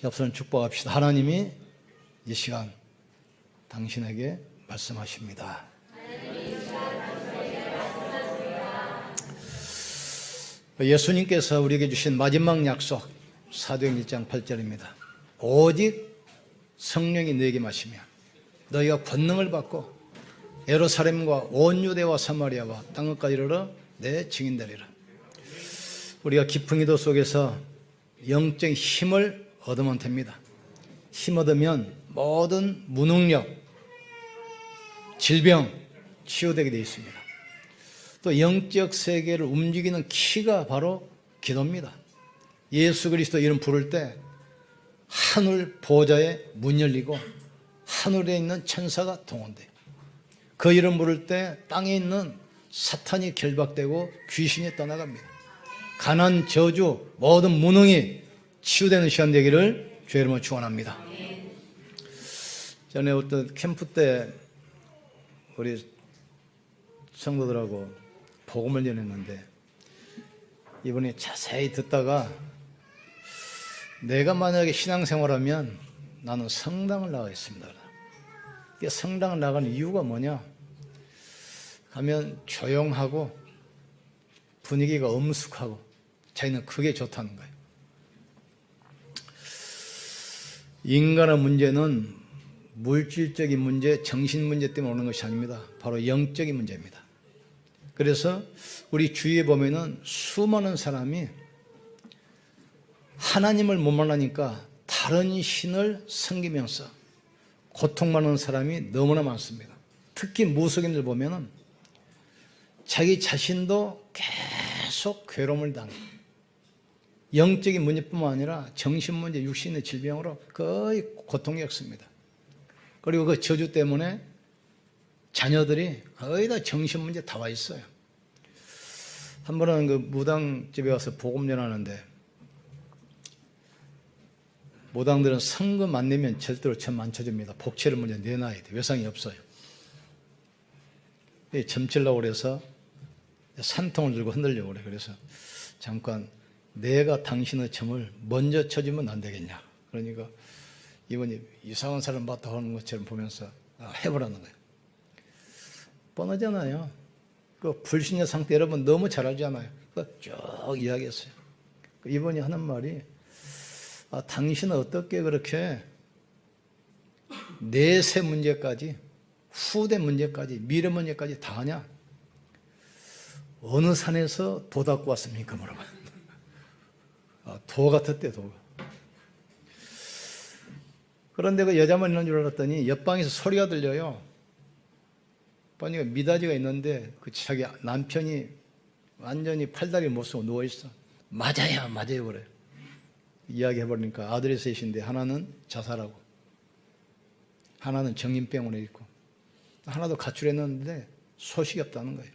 옆사람 축복합시다. 하나님이 이 시간 당신에게 말씀하십니다. 예수님께서 우리에게 주신 마지막 약속 사도행 1장 8절입니다. 오직 성령이 너에게 마시면 너희가 권능을 받고 예루살렘과 온 유대와 사마리아와 땅끝까지 이르러 내 증인 되리라. 우리가 깊은 기도 속에서 영적인 힘을 얻으면 됩니다. 힘 얻으면 모든 무능력, 질병 치유되게 되어 있습니다. 또 영적 세계를 움직이는 키가 바로 기도입니다. 예수 그리스도 이름 부를 때 하늘 보좌에 문 열리고 하늘에 있는 천사가 동원돼요. 그 이름 부를 때 땅에 있는 사탄이 결박되고 귀신이 떠나갑니다. 가난, 저주, 모든 무능이 치유되는 시간 되기를 주의 이름으로 축원합니다. 전에 어떤 캠프 때 우리 성도들하고 복음을 전했는데 이분이 자세히 듣다가 내가 만약에 신앙생활하면 나는 성당을 나가겠습니다. 성당을 나가는 이유가 뭐냐? 가면 조용하고 분위기가 엄숙하고 자기는 그게 좋다는 거예요. 인간의 문제는 물질적인 문제, 정신 문제 때문에 오는 것이 아닙니다. 바로 영적인 문제입니다. 그래서 우리 주위에 보면은 수많은 사람이 하나님을 못 만나니까 다른 신을 섬기면서 고통받는 사람이 너무나 많습니다. 특히 무속인들 보면은 자기 자신도 계속 괴로움을 당해요. 영적인 문제뿐만 아니라 정신 문제, 육신의 질병으로 거의 고통이 겪습니다. 그리고 그 저주 때문에 자녀들이 거의 다 정신 문제 다 와 있어요. 한 번은 그 무당집에 와서 복음 전하는데 무당들은 성금 안 내면 절대로 점 안 쳐줍니다. 복채를 먼저 내놔야 돼. 외상이 없어요. 점치려고 그래서 산통을 들고 흔들려고 그래. 그래서 잠깐 내가 당신의 점을 먼저 쳐주면 안 되겠냐. 그러니까 이분이 이상한 사람 봤다 하는 것처럼 보면서 해보라는 거예요. 뻔하잖아요. 그 불신의 상태 여러분 너무 잘 알잖아요. 쭉 이야기했어요. 이분이 하는 말이 당신은 어떻게 그렇게 내세 문제까지 후대 문제까지 미래 문제까지 다 하냐? 어느 산에서 도 닦고 왔습니까? 물어봐요. 도 같았대, 도가. 그런데 그 여자만 있는 줄 알았더니 옆방에서 소리가 들려요. 보니까 미닫이가 있는데 그 자기 남편이 완전히 팔다리 못 쓰고 누워있어. 맞아요, 맞아요, 그래. 이야기해버리니까 아들이 셋인데 하나는 자살하고 하나는 정신병원에 있고 하나도 가출했는데 소식이 없다는 거예요.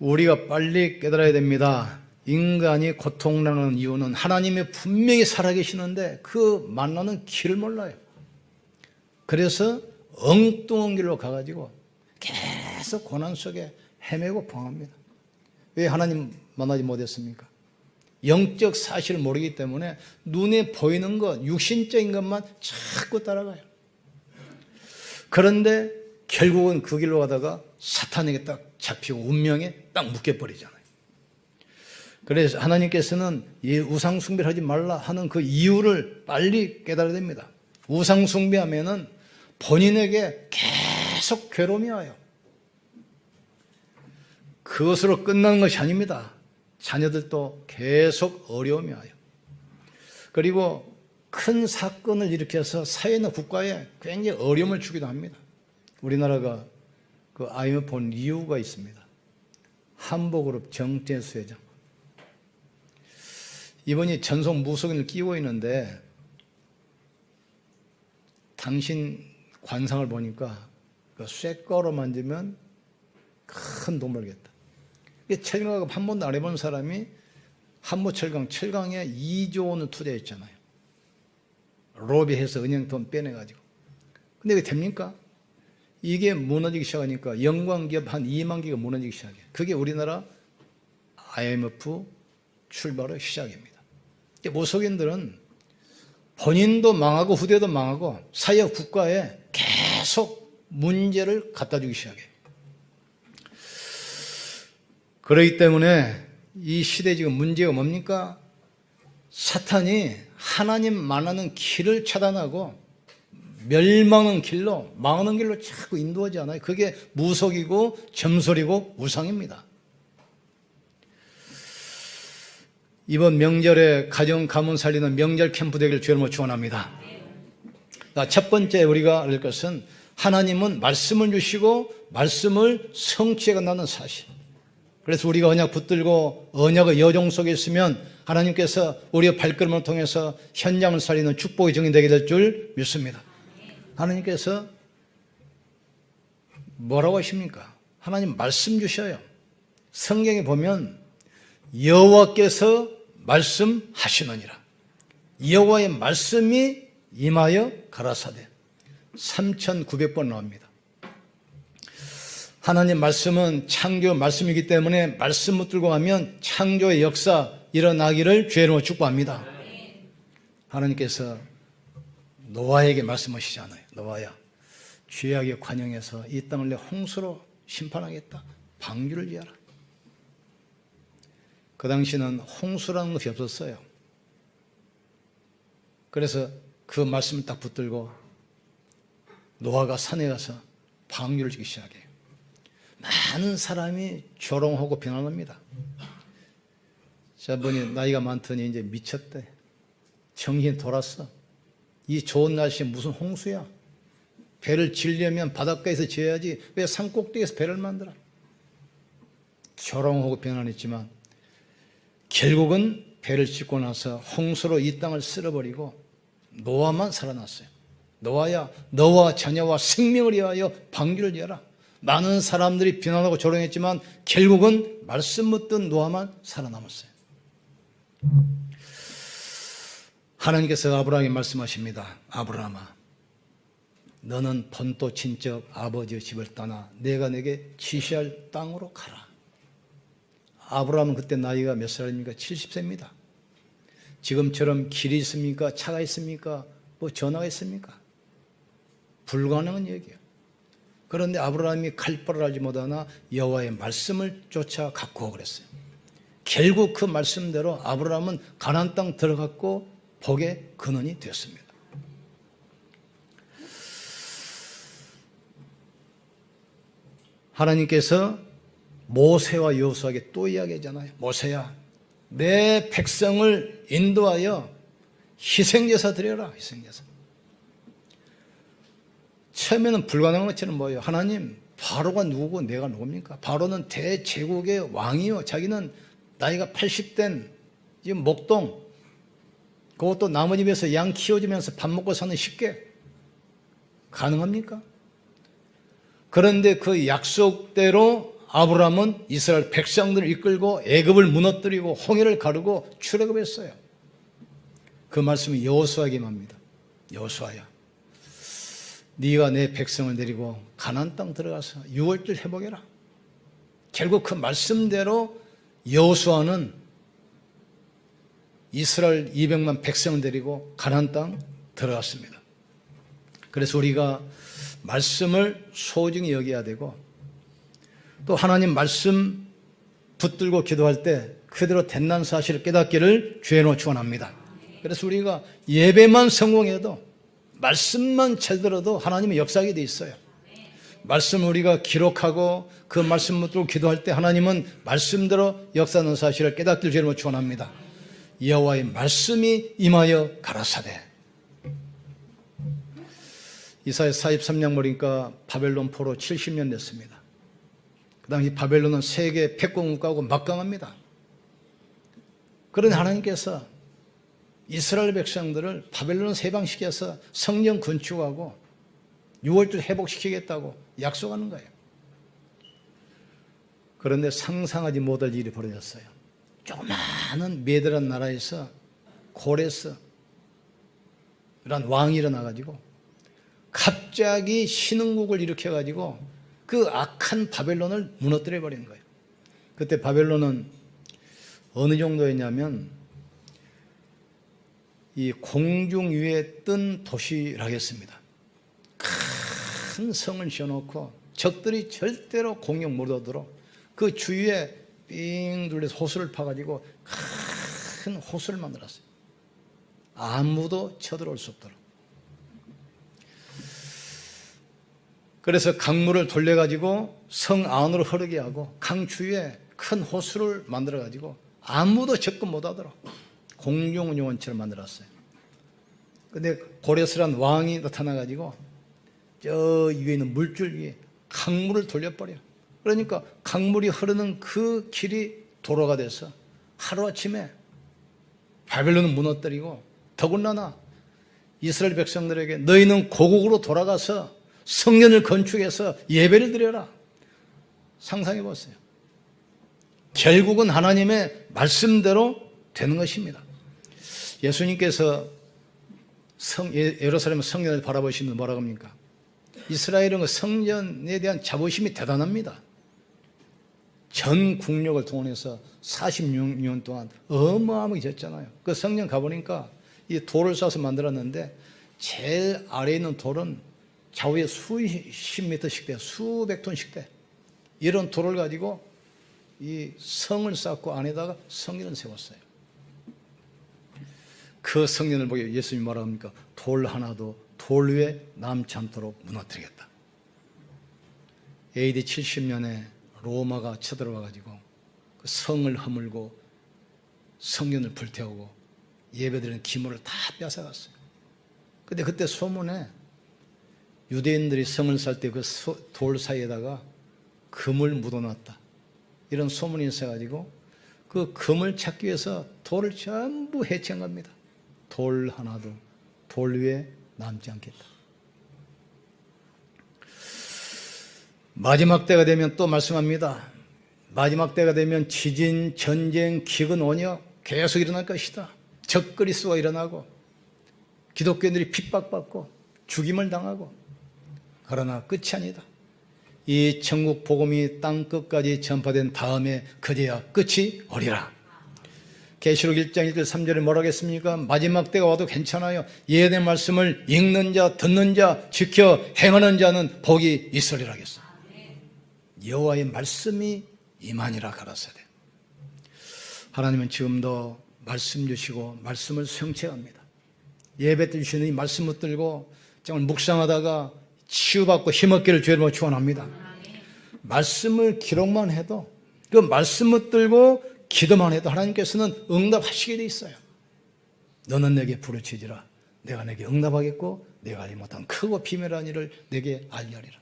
우리가 빨리 깨달아야 됩니다. 인간이 고통나는 이유는 하나님이 분명히 살아계시는데 그 만나는 길을 몰라요. 그래서 엉뚱한 길로 가가지고 계속 고난 속에 헤매고 봉합니다. 왜 하나님 만나지 못했습니까? 영적 사실을 모르기 때문에 눈에 보이는 것, 육신적인 것만 자꾸 따라가요. 그런데 결국은 그 길로 가다가 사탄에게 딱 잡히고 운명에 딱 묶여버리잖아요. 그래서 하나님께서는 이 우상 숭배를 하지 말라 하는 그 이유를 빨리 깨달아야 됩니다. 우상 숭배하면은 본인에게 계속 괴로움이 와요. 그것으로 끝나는 것이 아닙니다. 자녀들도 계속 어려움이 와요. 그리고 큰 사건을 일으켜서 사회나 국가에 굉장히 어려움을 주기도 합니다. 우리나라가 그 IMF 본 이유가 있습니다. 한복그룹 정재수 회장. 이분이 전속 무속인을 끼고 있는데 당신 관상을 보니까 그 쇠가루 만지면 큰 돈 벌겠다. 철강업 한 번도 안 해본 사람이 한보철강, 철강에 2조 원을 투자했잖아요. 로비해서 은행 돈 빼내가지고. 근데 이게 됩니까? 이게 무너지기 시작하니까 영광기업 한 2만 개가 무너지기 시작해요. 그게 우리나라 IMF 출발의 시작입니다. 무속인들은 본인도 망하고 후대도 망하고 사회 국가에 계속 문제를 갖다 주기 시작해요. 그렇기 때문에 이 시대에 지금 문제가 뭡니까? 사탄이 하나님 만나는 길을 차단하고 멸망하는 길로, 망하는 길로 자꾸 인도하지 않아요. 그게 무속이고 점술이고 우상입니다. 이번 명절에 가정 가문 살리는 명절 캠프 되기를 주님으로 축원합니다. 첫 번째 우리가 알 것은 하나님은 말씀을 주시고 말씀을 성취해 간다는 사실. 그래서 우리가 언약 붙들고 언약의 여정 속에 있으면 하나님께서 우리의 발걸음을 통해서 현장을 살리는 축복의 증인 되게 될 줄 믿습니다. 하나님께서 뭐라고 하십니까? 하나님 말씀 주셔요. 성경에 보면 여호와께서 말씀하시느니라. 여호와의 말씀이 임하여 가라사대 3,900번 나옵니다. 하나님 말씀은 창조 말씀이기 때문에 말씀 붙들고 가면 창조의 역사 일어나기를 주의 이름으로 축복합니다. 하나님께서 노아에게 말씀하시잖아요. 노아야, 죄악의 관영에서 이 땅을 내 홍수로 심판하겠다. 방주를 지어라. 그 당시는 홍수라는 것이 없었어요. 그래서 그 말씀을 딱 붙들고 노아가 산에 가서 방주를 지기 시작해요. 많은 사람이 조롱하고 비난합니다. 저분이 나이가 많더니 이제 미쳤대. 정신이 돌았어. 이 좋은 날씨에 무슨 홍수야. 배를 지으려면 바닷가에서 지어야지 왜 산꼭대기에서 배를 만들어. 조롱하고 비난했지만 결국은 배를 짓고 나서 홍수로 이 땅을 쓸어버리고 노아만 살아났어요. 노아야, 너와 자녀와 생명을 위하여 방주를 지어라. 많은 사람들이 비난하고 조롱했지만 결국은 말씀 묻던 노아만 살아남았어요. 하나님께서 아브라함에게 말씀하십니다. 아브라함아, 너는 본토 친척 아버지의 집을 떠나 내가 내게 지시할 땅으로 가라. 아브라함은 그때 나이가 몇 살입니까? 70세입니다. 지금처럼 길이 있습니까? 차가 있습니까? 뭐 전화가 있습니까? 불가능한 얘기예요. 그런데 아브라함이 갈 바를 알지 못하나 여호와의 말씀을 쫓아 갖고 그랬어요. 결국 그 말씀대로 아브라함은 가나안 땅 들어갔고 복의 근원이 되었습니다. 하나님께서 모세와 여호수아에게 또 이야기하잖아요. 모세야, 내 백성을 인도하여 희생제사 드려라. 희생제사. 처음에는 불가능한 것처럼 보여요. 하나님, 바로가 누구고 내가 누굽니까? 바로는 대제국의 왕이요. 자기는 나이가 80된 지금 목동, 그것도 나무 집에서 양 키워주면서 밥 먹고 사는 쉽게 가능합니까? 그런데 그 약속대로 아브라함은 이스라엘 백성들을 이끌고 애굽을 무너뜨리고 홍해를 가르고 출애굽했어요. 그 말씀이 여호수아에게 임합니다. 여호수아야, 네가 내 백성을 데리고 가나안 땅 들어가서 유월절 회복해라. 결국 그 말씀대로 여호수아는 이스라엘 200만 백성을 데리고 가나안 땅 들어갔습니다. 그래서 우리가 말씀을 소중히 여겨야 되고 또 하나님 말씀 붙들고 기도할 때 그대로 된다는 사실을 깨닫기를 주의 이름으로 축원합니다. 그래서 우리가 예배만 성공해도 말씀만 잘 들어도 하나님의 역사하게 돼 있어요. 말씀을 우리가 기록하고 그 말씀 붙들고 기도할 때 하나님은 말씀대로 역사하는 사실을 깨닫기를 주의 이름으로 축원합니다. 여호와의 말씀이 임하여 가라사대. 이사야 43장 보니까 바벨론 포로 70년 됐습니다. 그 당시 바벨론은 세계 패권국가고 막강합니다. 그런데 하나님께서 이스라엘 백성들을 바벨론을 해방시켜서 성전 건축하고 6월절 회복시키겠다고 약속하는 거예요. 그런데 상상하지 못할 일이 벌어졌어요. 조그마한 메드란 나라에서 고레스 이란 왕이 일어나가지고 갑자기 신흥국을 일으켜가지고 그 악한 바벨론을 무너뜨려 버리는 거예요. 그때 바벨론은 어느 정도였냐면 이 공중 위에 뜬 도시라겠습니다. 큰 성을 지어놓고 적들이 절대로 공격 못 얻도록 그 주위에 삥 둘러서 호수를 파가지고 큰 호수를 만들었어요. 아무도 쳐들어올 수 없도록. 그래서 강물을 돌려가지고 성 안으로 흐르게 하고 강 주위에 큰 호수를 만들어가지고 아무도 접근 못하도록 공중요원처럼 만들었어요. 근데 고레스란 왕이 나타나가지고 저 위에 있는 물줄 위에 강물을 돌려버려. 그러니까 강물이 흐르는 그 길이 도로가 돼서 하루아침에 바벨론은 무너뜨리고 더군다나 이스라엘 백성들에게 너희는 고국으로 돌아가서 성전을 건축해서 예배를 드려라. 상상해 보세요. 결국은 하나님의 말씀대로 되는 것입니다. 예수님께서 예루살렘 성전을 바라보시면서 뭐라고 합니까? 이스라엘은 그 성전에 대한 자부심이 대단합니다. 전 국력을 동원해서 46년 동안 어마어마하게 졌잖아요. 그 성전 가보니까 이 돌을 쏴서 만들었는데 제일 아래에 있는 돌은 좌우에 수십 미터씩 돼, 수백 톤씩 돼. 이런 돌을 가지고 이 성을 쌓고 안에다가 성전을 세웠어요. 그 성전을 보고 예수님이 뭐라고 합니까? 돌 하나도 돌 위에 남지 않도록 무너뜨리겠다. AD 70년에 로마가 쳐들어와가지고 그 성을 허물고 성전을 불태우고 예배드리는 기물을 다 뺏어갔어요. 근데 그때 소문에 유대인들이 성을 살 때 그 돌 사이에다가 금을 묻어놨다. 이런 소문이 있어가지고 그 금을 찾기 위해서 돌을 전부 해체한 겁니다. 돌 하나도 돌 위에 남지 않겠다. 마지막 때가 되면 또 말씀합니다. 마지막 때가 되면 지진, 전쟁, 기근, 원역 계속 일어날 것이다. 적그리스도가 일어나고 기독교인들이 핍박받고 죽임을 당하고 그러나 끝이 아니다. 이 천국 복음이 땅 끝까지 전파된 다음에 그제야 끝이 오리라. 계시록 1장 1절 3절에 뭐라고 했습니까? 마지막 때가 와도 괜찮아요. 예언의 말씀을 읽는 자, 듣는 자, 지켜 행하는 자는 복이 있으리라 하겠어. 여호와의 말씀이 임하니라 가라사대. 하나님은 지금도 말씀 주시고 말씀을 성취합니다. 예배 때 주시는 이 말씀 붙들고 정말 묵상하다가 치유받고 힘없기를 주의로 축원합니다. 말씀을 기록만 해도 그 말씀 붙들고 기도만 해도 하나님께서는 응답하시게 돼 있어요. 너는 내게 부르짖으라. 내가 내게 응답하겠고 내가 알지 못한 크고 비밀한 일을 내게 알게 하리라.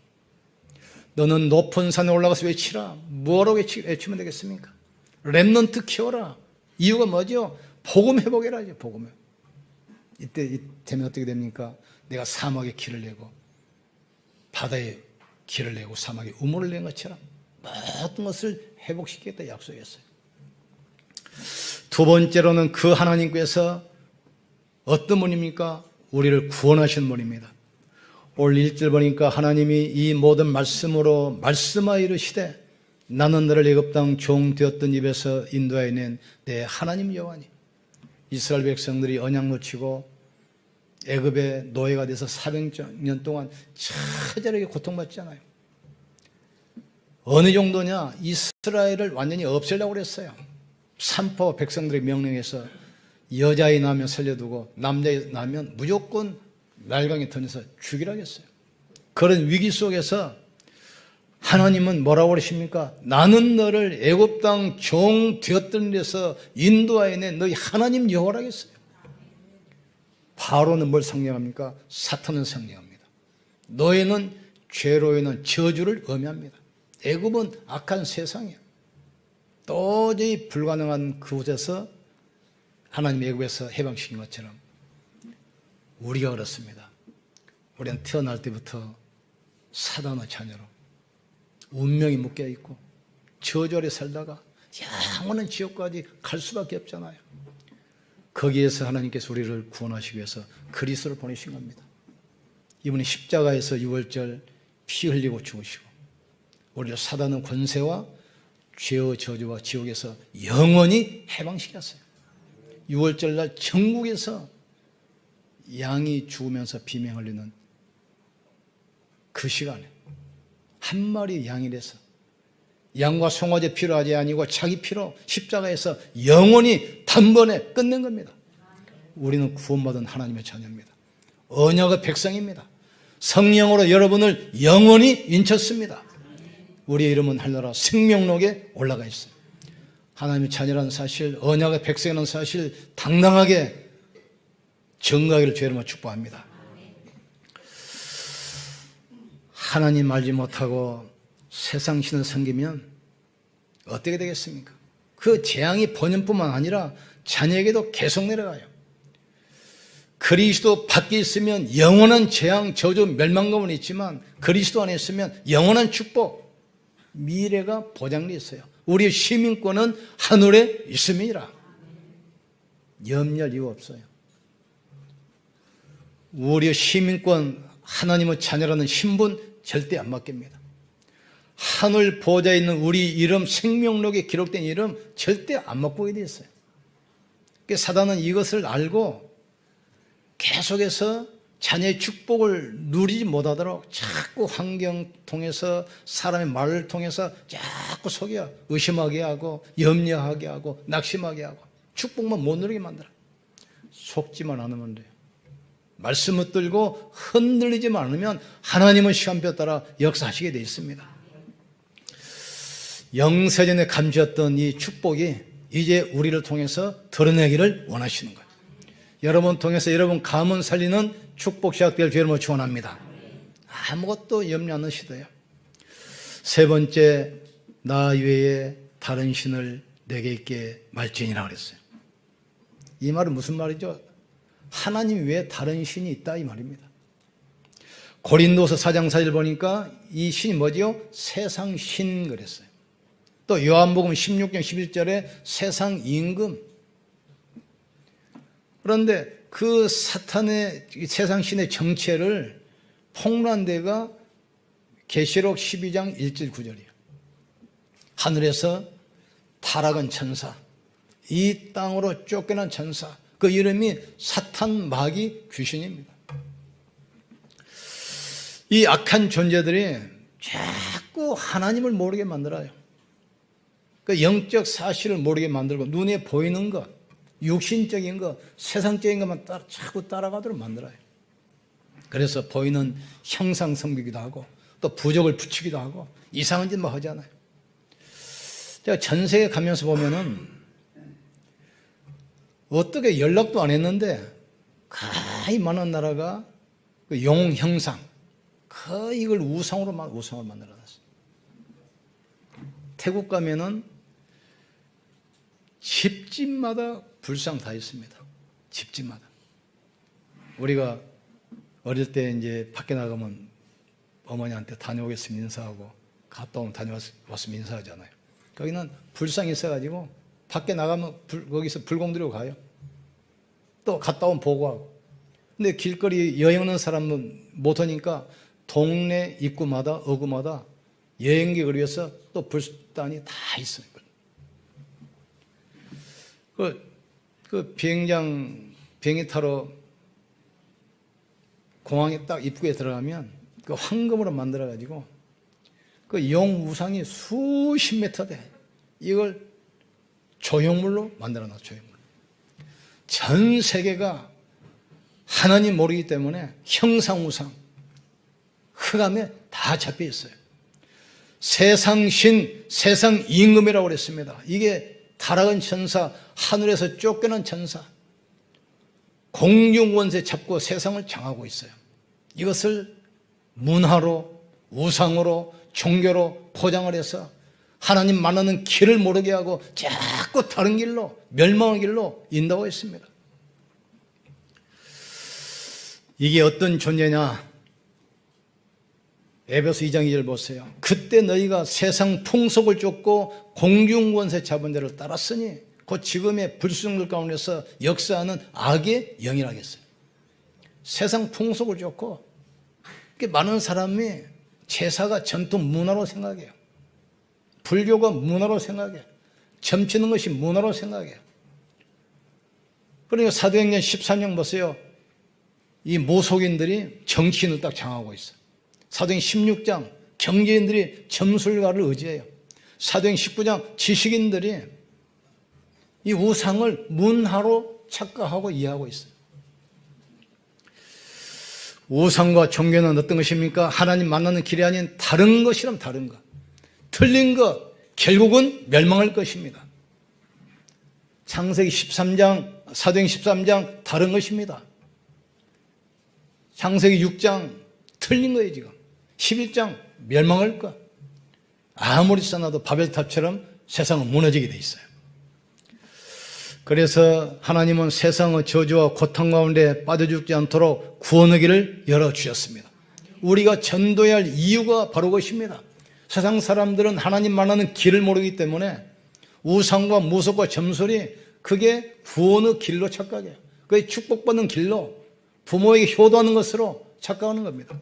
너는 높은 산에 올라가서 외치라. 뭐라고 외치면 되겠습니까? 렘넌트 키워라. 이유가 뭐죠? 복음 회복이라죠. 복음 회복. 이때 되면 어떻게 됩니까? 내가 사막에 길을 내고 바다에 길을 내고 사막에 우물을 낸 것처럼 모든 것을 회복시키겠다 약속했어요. 두 번째로는 그 하나님께서 어떤 분입니까? 우리를 구원하신 분입니다. 오늘 1절 보니까 하나님이 이 모든 말씀으로 말씀하여 이르시되 나는 너를 애굽 땅 종 되었던 입에서 인도하여 낸 내 하나님 여호와니. 이스라엘 백성들이 언약 놓치고 애굽의 노예가 돼서 400년 동안 처절하게 고통받잖아요. 어느 정도냐? 이스라엘을 완전히 없애려고 그랬어요. 산파 백성들의 명령에서 여자아이 낳으면 살려두고 남자아이 낳으면 무조건 날강에 던져서 죽이라고 했어요. 그런 위기 속에서 하나님은 뭐라고 그러십니까? 나는 너를 애굽 땅 종 되었던 데서 인도하여 낸 너희 하나님 여호와라고 했어요. 바로는 뭘 상징합니까? 사탄은 상징합니다. 너희는 죄로 인한 저주를 의미합니다. 애굽은 악한 세상이야. 도저히 불가능한 그곳에서 하나님 애굽에서 해방시킨 것처럼 우리가 그렇습니다. 우리는 태어날 때부터 사단의 자녀로 운명이 묶여있고 저주 아래 살다가 영원한 지옥까지 갈 수밖에 없잖아요. 거기에서 하나님께서 우리를 구원하시기 위해서 그리스도를 보내신 겁니다. 이분이 십자가에서 6월절 피 흘리고 죽으시고 우리를 사단의 권세와 죄의 저주와 지옥에서 영원히 해방시켰어요. 6월절 날 천국에서 양이 죽으면서 비명 흘리는 그 시간에 한 마리 양이라서 양과 송아지 피로 하지 아니고 자기 피로 십자가에서 영원히 단번에 끝낸 겁니다. 우리는 구원받은 하나님의 자녀입니다. 언약의 백성입니다. 성령으로 여러분을 영원히 인쳤습니다. 우리의 이름은 하늘나라 생명록에 올라가 있어요. 하나님의 자녀라는 사실, 언약의 백성이라는 사실 당당하게 증거하기를 주의 이름으로 축복합니다. 하나님 알지 못하고 세상 신을 섬기면 어떻게 되겠습니까? 그 재앙이 번영뿐만 아니라 자녀에게도 계속 내려가요. 그리스도 밖에 있으면 영원한 재앙, 저주, 멸망감은 있지만 그리스도 안에 있으면 영원한 축복, 미래가 보장되어 있어요. 우리의 시민권은 하늘에 있음이라. 염려할 이유 없어요. 우리의 시민권, 하나님의 자녀라는 신분 절대 안 바뀝니다. 하늘 보좌에 있는 우리 이름, 생명록에 기록된 이름 절대 안 바꾸게 되어 있어요. 그러니까 사단은 이것을 알고 계속해서 자녀의 축복을 누리지 못하도록 자꾸 환경 통해서 사람의 말을 통해서 자꾸 속여 의심하게 하고 염려하게 하고 낙심하게 하고 축복만 못 누리게 만들어요. 속지만 않으면 돼요. 말씀을 들고 흔들리지만 않으면 하나님은 시간표 따라 역사하시게 되어 있습니다. 영세전에 감추었던 이 축복이 이제 우리를 통해서 드러내기를 원하시는 거예요. 여러분 통해서 여러분 가문 살리는 축복 시작될 주의 이름으로 축원합니다. 아무것도 염려 않으시대요. 세 번째, 나 외에 다른 신을 내게 있게 말지니라 그랬어요. 이 말은 무슨 말이죠? 하나님 외에 다른 신이 있다 이 말입니다. 고린도서 4장 4절 보니까 이 신이 뭐지요? 세상 신 그랬어요. 또 요한복음 16장 11절에 세상 임금. 그런데 그 사탄의 세상 신의 정체를 폭로한 데가 계시록 12장 1절 9절이에요. 하늘에서 타락한 천사, 이 땅으로 쫓겨난 천사, 그 이름이 사탄, 마귀, 귀신입니다. 이 악한 존재들이 자꾸 하나님을 모르게 만들어요. 그 영적 사실을 모르게 만들고 눈에 보이는 것, 육신적인 것, 세상적인 것만 자꾸 따라가도록 만들어요. 그래서 보이는 형상 섬기기도 하고 또 부적을 붙이기도 하고 이상한 짓만 하잖아요. 제가 전 세계 가면서 보면은 어떻게 연락도 안 했는데 거의 많은 나라가 그 영웅 형상, 거의 이걸 우상으로 만들어놨어요. 태국 가면은 집집마다 불상 다 있습니다. 집집마다. 우리가 어릴 때 이제 밖에 나가면 어머니한테 다녀오겠습니다 인사하고 갔다 오면 다녀왔으면 인사하잖아요. 거기는 불상이 있어가지고 밖에 나가면 거기서 불공 들고 가요. 또 갔다 오면 보고하고. 근데 길거리 여행 오는 사람은 못하니까 동네 입구마다 어구마다 여행객을 위해서 또 불단이 다 있어요. 그 비행기 타러 공항에 딱 입구에 들어가면 그 황금으로 만들어가지고 그 용 우상이 수십 미터 돼. 이걸 조형물로 만들어놨어, 조형물. 전 세계가 하나님 모르기 때문에 형상 우상, 흑암에 다 잡혀 있어요. 세상 신, 세상 임금이라고 그랬습니다. 이게 타락한 천사, 하늘에서 쫓겨난 천사, 공중 원세 잡고 세상을 장하고 있어요. 이것을 문화로, 우상으로, 종교로 포장을 해서 하나님 만나는 길을 모르게 하고 자꾸 다른 길로, 멸망의 길로 인도하고 있습니다. 이게 어떤 존재냐? 에베소 2장 2절 보세요. 그때 너희가 세상 풍속을 쫓고 공중 권세 잡은 자를 따랐으니 곧 지금의 불순물 가운데서 역사하는 악의 영이라겠어요. 세상 풍속을 쫓고 많은 사람이 제사가 전통 문화로 생각해요. 불교가 문화로 생각해요. 점치는 것이 문화로 생각해요. 그러니까 사도행전 13장 보세요. 이 모속인들이 정치인을 딱 장하고 있어요. 사도행 16장 경제인들이 점술가를 의지해요. 사도행 19장 지식인들이 이 우상을 문화로 착각하고 이해하고 있어요. 우상과 종교는 어떤 것입니까? 하나님 만나는 길이 아닌 다른 것이라면 다른 것. 틀린 것, 결국은 멸망할 것입니다. 창세기 13장, 사도행 13장 다른 것입니다. 창세기 6장 틀린 거예요 지금. 11장 멸망할 것. 아무리 써놔도 바벨탑처럼 세상은 무너지게 돼 있어요. 그래서 하나님은 세상의 저주와 고통 가운데 빠져 죽지 않도록 구원의 길을 열어주셨습니다. 우리가 전도해야 할 이유가 바로 그것입니다. 세상 사람들은 하나님 만나는 길을 모르기 때문에 우상과 무속과 점술이 그게 구원의 길로 착각해요. 그게 축복받는 길로 부모에게 효도하는 것으로 착각하는 겁니다.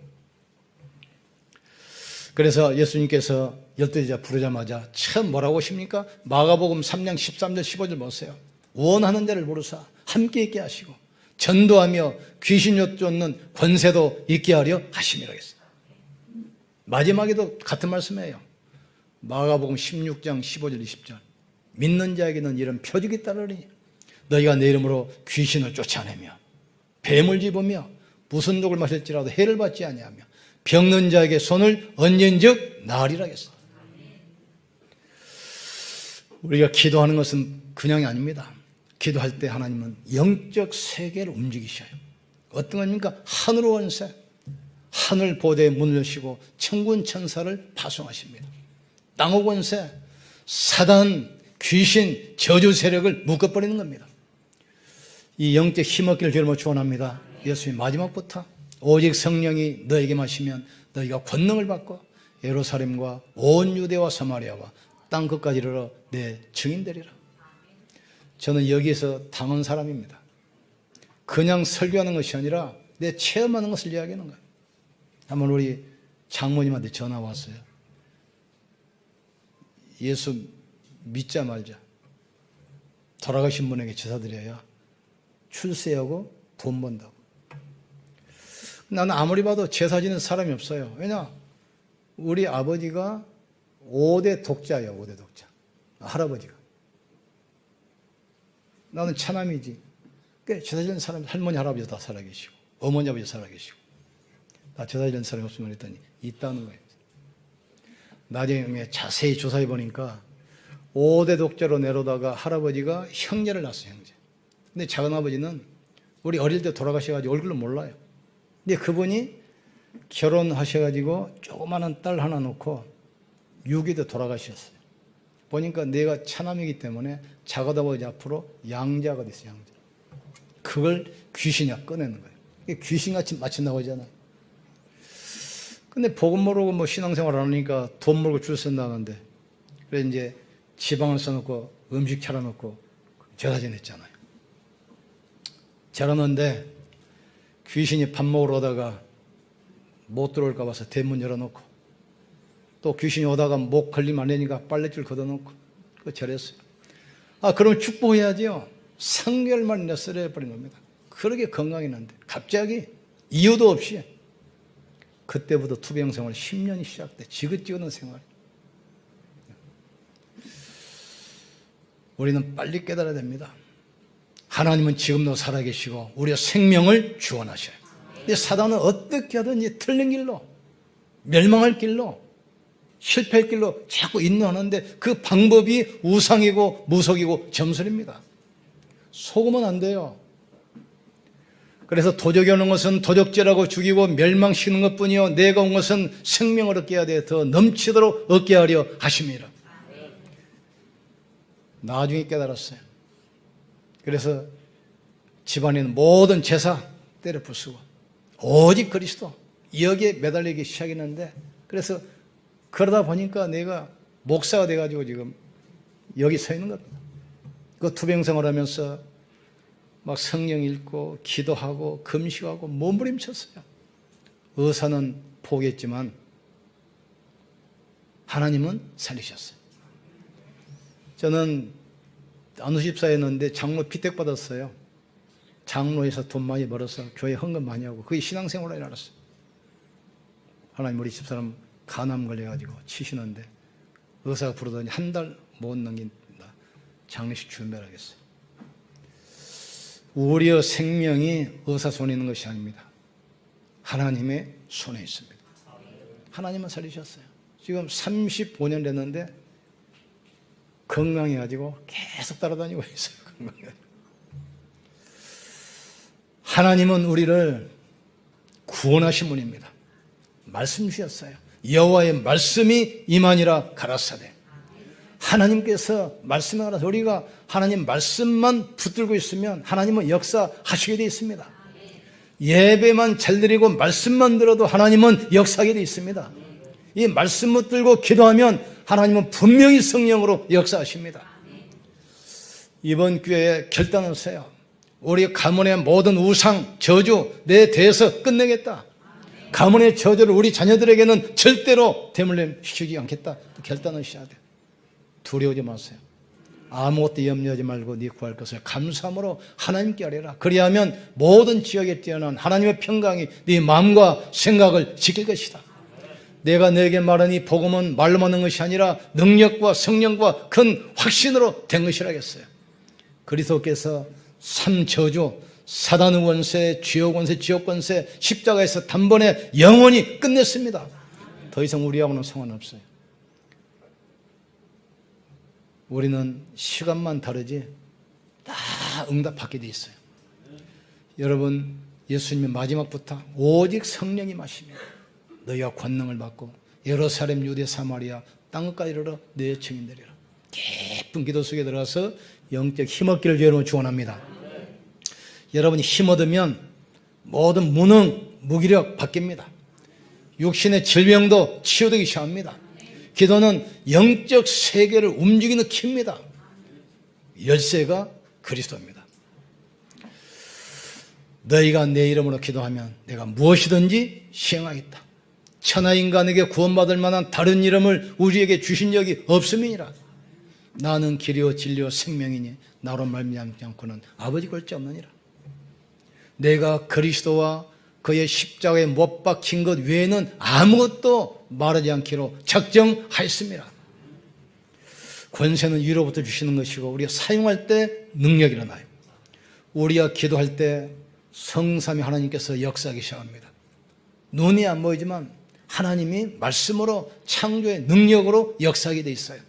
그래서 예수님께서 열두 제자 부르자마자 처음 뭐라고 하십니까? 마가복음 3장 13절 15절 보세요. 원하는 자를 부르사 함께 있게 하시고 전도하며 귀신 쫓는 권세도 있게 하려 하심이라 했어요. 마지막에도 같은 말씀이에요. 마가복음 16장 15절 20절 믿는 자에게는 이런 표적이 따르니 너희가 내 이름으로 귀신을 쫓아내며 뱀을 집으며 무슨 독을 마실지라도 해를 받지 아니하며 병든 자에게 손을 얹은즉 나으리라 했어요. 우리가 기도하는 것은 그냥이 아닙니다. 기도할 때 하나님은 영적 세계를 움직이셔요. 어떤 겁니까? 하늘 원세, 하늘 보대의 문을 여시고 천군 천사를 파송하십니다. 땅의 원세, 사단, 귀신, 저주 세력을 묶어버리는 겁니다. 이 영적 힘 얻기를 주님으로 축원합니다. 예수님 마지막부터 오직 성령이 너에게 마시면 너희가 권능을 받고 예루살렘과 온 유대와 사마리아와 땅 끝까지 이르러 내 증인 되리라. 저는 여기에서 당한 사람입니다. 그냥 설교하는 것이 아니라 내 체험하는 것을 이야기하는 거예요. 한번 우리 장모님한테 전화 왔어요. 예수 믿자 말자. 돌아가신 분에게 제사드려야 출세하고 돈 번다고. 나는 아무리 봐도 제사 지는 사람이 없어요. 왜냐? 우리 아버지가 5대 독자예요. 5대 독자. 할아버지가. 나는 차남이지. 꽤 제사 지는 사람이 할머니 할아버지 다 살아계시고 어머니 아버지 살아계시고 다 제사 지는 사람이 없으면 했더니 있다는 거예요. 나중에 자세히 조사해 보니까 5대 독자로 내려다가 할아버지가 형제를 낳았어요. 형제. 근데 작은아버지는 우리 어릴 때 돌아가셔가지고 얼굴로 몰라요. 근데 그분이 결혼하셔가지고 조그마한 딸 하나 놓고 6위대 돌아가셨어요. 보니까 내가 차남이기 때문에 작은아버지 앞으로 양자가 됐어요. 양자. 그걸 귀신이 꺼내는 거예요. 귀신같이 마친다고 하잖아요. 근데 복음 모르고 뭐 신앙생활 안 하니까 돈 벌고 줄 쓴다는데 그래서 이제 지방을 써놓고 음식 차려놓고 제사 지냈잖아요. 차려놓는데 귀신이 밥 먹으러 오다가 못 들어올까 봐서 대문 열어놓고 또 귀신이 오다가 목 걸리면 안 되니까 빨랫줄 걷어놓고 그거 절했어요. 아, 그럼 축복해야지요. 3개월만에 쓰러져버린 겁니다. 그렇게 건강했는데 갑자기 이유도 없이 그때부터 투병 생활 10년이 시작돼. 지긋지긋한 생활. 우리는 빨리 깨달아야 됩니다. 하나님은 지금도 살아계시고 우리의 생명을 주원하셔요. 근데 사단은 어떻게 하든지 틀린 길로 멸망할 길로 실패할 길로 자꾸 인도하는데 그 방법이 우상이고 무속이고 점술입니다. 속으면 안 돼요. 그래서 도적이 오는 것은 도적질하고 죽이고 멸망시키는 것뿐이요 내가 온 것은 생명을 얻게 하되 더 넘치도록 얻게 하려 하심이라. 나중에 깨달았어요. 그래서 집안에 있는 모든 제사 때려 부수고 오직 그리스도 여기에 매달리기 시작했는데 그래서 그러다 보니까 내가 목사가 돼가지고 지금 여기 서 있는 겁니다. 그 투병생활 하면서 막 성경 읽고 기도하고 금식하고 몸부림쳤어요. 의사는 포기했지만 하나님은 살리셨어요. 저는 안우십사였는데 장로 피택 받았어요. 장로에서 돈 많이 벌어서 교회 헌금 많이 하고 그게 신앙생활을 알았어요. 하나님 우리 집사람 간암 걸려가지고 치시는데 의사가 부르더니 한 달 못 넘긴다. 장례식 준비하겠어요. 우리의 생명이 의사 손에 있는 것이 아닙니다. 하나님의 손에 있습니다. 하나님은 살리셨어요. 지금 35년 됐는데 건강해가지고 계속 따라다니고 있어요. 하나님은 우리를 구원하신 분입니다. 말씀 주셨어요. 여호와의 말씀이 임하니라 가라사대. 하나님께서 말씀을 가라사 우리가 하나님 말씀만 붙들고 있으면 하나님은 역사하시게 되어 있습니다. 예배만 잘 드리고 말씀만 들어도 하나님은 역사하게 되어 있습니다. 이 말씀 붙들고 기도하면 하나님은 분명히 성령으로 역사하십니다. 이번 기회에 결단하세요. 우리 가문의 모든 우상, 저주 내 대해서 끝내겠다. 가문의 저주를 우리 자녀들에게는 절대로 대물림시키지 않겠다. 결단하셔야 돼요. 두려워하지 마세요. 아무것도 염려하지 말고 네 구할 것을 감사함으로 하나님께 아뢰라. 그리하면 모든 지역에 뛰어난 하나님의 평강이 네 마음과 생각을 지킬 것이다. 내가 너에게 말한 이 복음은 말로만 하는 것이 아니라 능력과 성령과 큰 확신으로 된 것이라겠어요. 그리스도께서 삼저주, 사단의 권세, 지옥 권세, 지옥 권세 십자가에서 단번에 영원히 끝냈습니다. 더 이상 우리하고는 상관없어요. 우리는 시간만 다르지 다 응답받게 돼 있어요. 여러분, 예수님의 마지막부터 오직 성령이 마시며 너희가 권능을 받고 예루살렘, 유대, 사마리아 땅끝까지 이르러 내 증인되리라. 깊은 기도 속에 들어가서 영적 힘없기를 주여 축원합니다. 여러분이 힘 얻으면 모든 무능, 무기력 바뀝니다. 육신의 질병도 치유되기 시작합니다. 기도는 영적 세계를 움직이는 키입니다. 열쇠가 그리스도입니다. 너희가 내 이름으로 기도하면 내가 무엇이든지 시행하겠다. 천하 인간에게 구원받을 만한 다른 이름을 우리에게 주신 적이 없음이니라. 나는 길이요 진리요 생명이니 나로 말미암지 않고는 아버지 볼 자 없느니라. 내가 그리스도와 그의 십자가에 못 박힌 것 외에는 아무것도 말하지 않기로 작정하였습니다. 권세는 위로부터 주시는 것이고 우리가 사용할 때 능력이 일어나요. 우리가 기도할 때 성삼위 하나님께서 역사하기 시작합니다. 눈이 안 보이지만 하나님이 말씀으로 창조의 능력으로 역사하게 돼 있어요.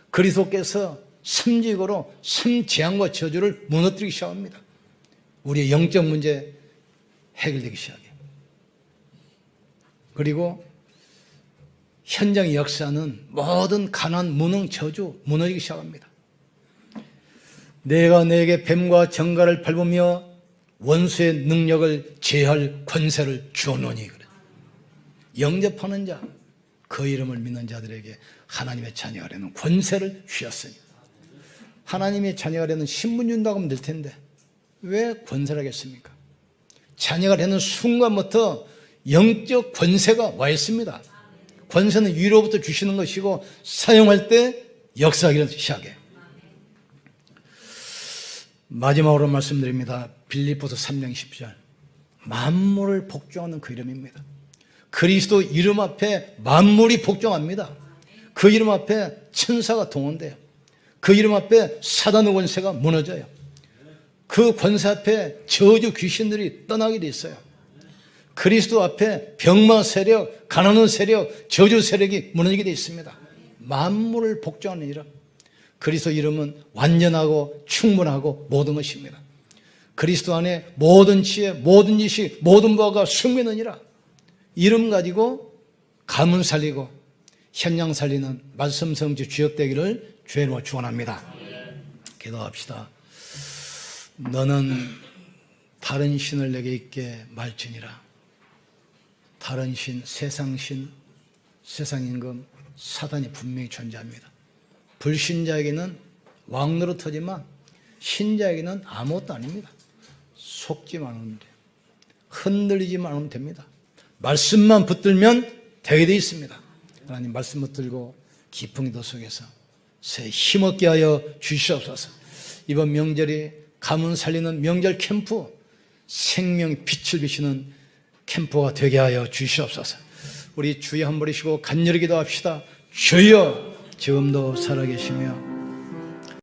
그리스도께서 삼직으로 삼재앙과 저주를 무너뜨리기 시작합니다. 우리의 영적 문제 해결되기 시작해요. 그리고 현장의 역사는 모든 가난, 무능, 저주 무너지기 시작합니다. 내가 너에게 뱀과 정갈을 밟으며 원수의 능력을 제할 권세를 주노니 그래. 영접하는 자, 그 이름을 믿는 자들에게 하나님의 자녀가 되는 권세를 주셨으니 하나님의 자녀가 되는 신분 준다고 하면 될 텐데 왜 권세를 하겠습니까? 자녀가 되는 순간부터 영적 권세가 와 있습니다. 권세는 위로부터 주시는 것이고 사용할 때 역사하기를 시작해요. 마지막으로 말씀드립니다. 빌립보서 3장 10절. 만물을 복종하는 그 이름입니다. 그리스도 이름 앞에 만물이 복종합니다. 그 이름 앞에 천사가 동원돼요. 그 이름 앞에 사단의 권세가 무너져요. 그 권세 앞에 저주 귀신들이 떠나게 돼 있어요. 그리스도 앞에 병마 세력, 가난한 세력, 저주 세력이 무너지게 돼 있습니다. 만물을 복종하는 이름. 그리스도 이름은 완전하고 충분하고 모든 것입니다. 그리스도 안에 모든 지혜, 모든 지식, 모든 바가 숨겨느니라. 이름 가지고 가문 살리고 현장 살리는 말씀 성취 주역되기를 주의로 축원합니다. 기도합시다. 너는 다른 신을 내게 있게 말지니라. 다른 신, 세상 신, 세상 임금, 사단이 분명히 존재합니다. 불신자에게는 왕노릇하지만 신자에게는 아무것도 아닙니다. 속지만 않으면 돼요. 흔들리지만 않으면 됩니다. 말씀만 붙들면 되게 되어 있습니다. 하나님 말씀 붙들고 깊은 기도 속에서 새 힘없게 하여 주시옵소서. 이번 명절이 가문 살리는 명절 캠프, 생명의 빛을 비치는 캠프가 되게 하여 주시옵소서. 우리 주여 한 번 부르시고 간절히 기도합시다. 주여, 지금도 살아계시며